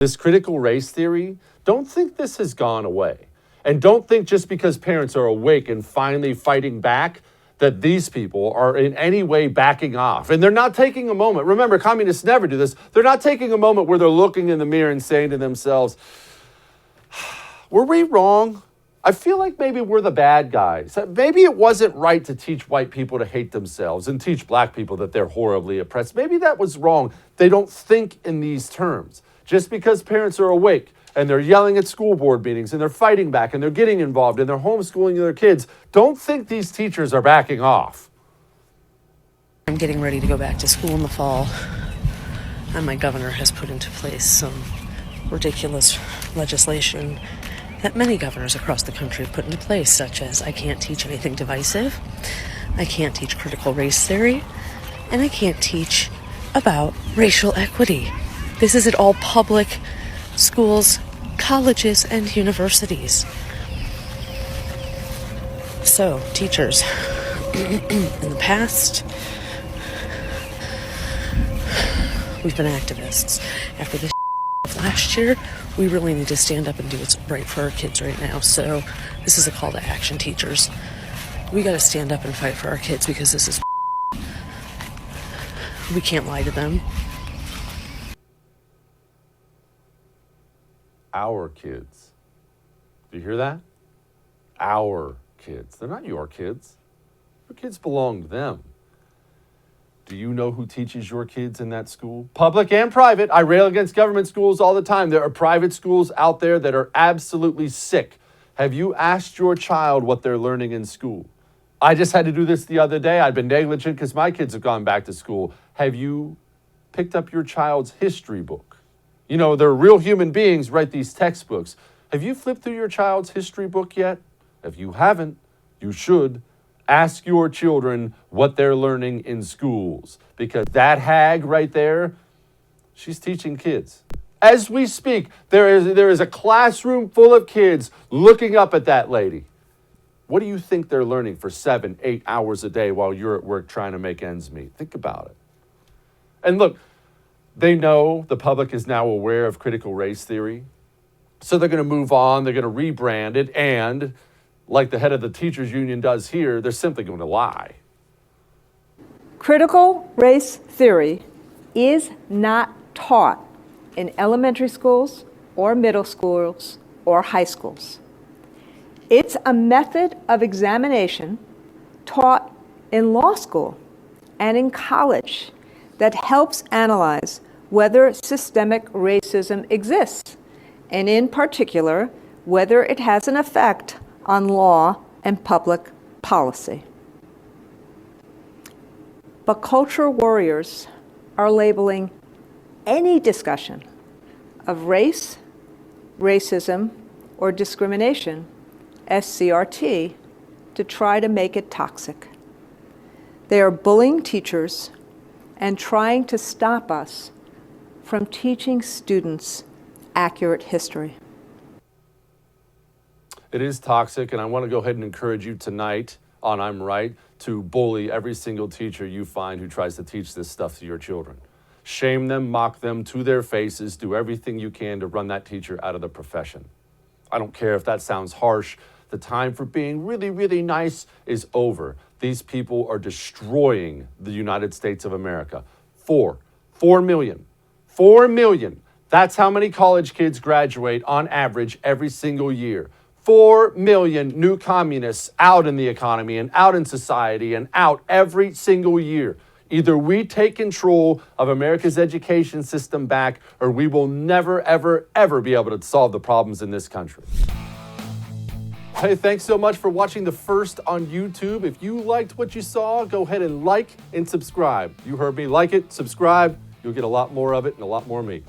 This critical race theory, don't think this has gone away. And don't think just because parents are awake and finally fighting back that these people are in any way backing off. And they're not taking a moment. Remember, communists never do this. They're not taking a moment where they're looking in the mirror and saying to themselves, were we wrong? I feel like maybe we're the bad guys. Maybe it wasn't right to teach white people to hate themselves and teach black people that they're horribly oppressed. Maybe that was wrong. They don't think in these terms. Just because parents are awake and they're yelling at school board meetings and they're fighting back and they're getting involved and they're homeschooling their kids, don't think these teachers are backing off. I'm getting ready to go back to school in the fall, and my governor has put into place some ridiculous legislation that many governors across the country have put into place, such as I can't teach anything divisive, I can't teach critical race theory, and I can't teach about racial equity. This is at all public schools, colleges, and universities. So, teachers, in the past, we've been activists. After this last year, we really need to stand up and do what's right for our kids right now. So, this is a call to action, teachers. We gotta stand up and fight for our kids because this is we can't lie to them. Our kids. Do you hear that? Our kids. They're not your kids. Your kids belong to them. Do you know who teaches your kids in that school? Public and private. I rail against government schools all the time. There are private schools out there that are absolutely sick. Have you asked your child what they're learning in school? I just had to do this the other day. I've been negligent because my kids have gone back to school. Have you picked up your child's history book? You know, they're real human beings write these textbooks. Have you flipped through your child's history book yet? If you haven't, you should. Ask your children what they're learning in schools, because that hag right there, she's teaching kids. As we speak, there is a classroom full of kids looking up at that lady. What do you think they're learning for 7, 8 hours a day while you're at work trying to make ends meet? Think about it. And look, they know the public is now aware of critical race theory. So they're going to move on. They're going to rebrand it. And like the head of the teachers union does here, they're simply going to lie. Critical race theory is not taught in elementary schools or middle schools or high schools. It's a method of examination taught in law school and in college that helps analyze whether systemic racism exists, and in particular, whether it has an effect on law and public policy. But cultural warriors are labeling any discussion of race, racism, or discrimination as CRT to try to make it toxic. They are bullying teachers and trying to stop us from teaching students accurate history. It is toxic, and I want to go ahead and encourage you tonight on I'm Right to bully every single teacher you find who tries to teach this stuff to your children. Shame them, mock them to their faces, do everything you can to run that teacher out of the profession. I don't care if that sounds harsh. The time for being really, really nice is over. These people are destroying the United States of America. 4 million. 4 million. That's how many college kids graduate on average every single year. 4 million new communists out in the economy and out in society and out every single year. Either we take control of America's education system back, or we will never, ever, ever be able to solve the problems in this country. Hey, thanks so much for watching The First on YouTube. If you liked what you saw, go ahead and like and subscribe. You heard me. Like it, subscribe. You'll get a lot more of it and a lot more of me.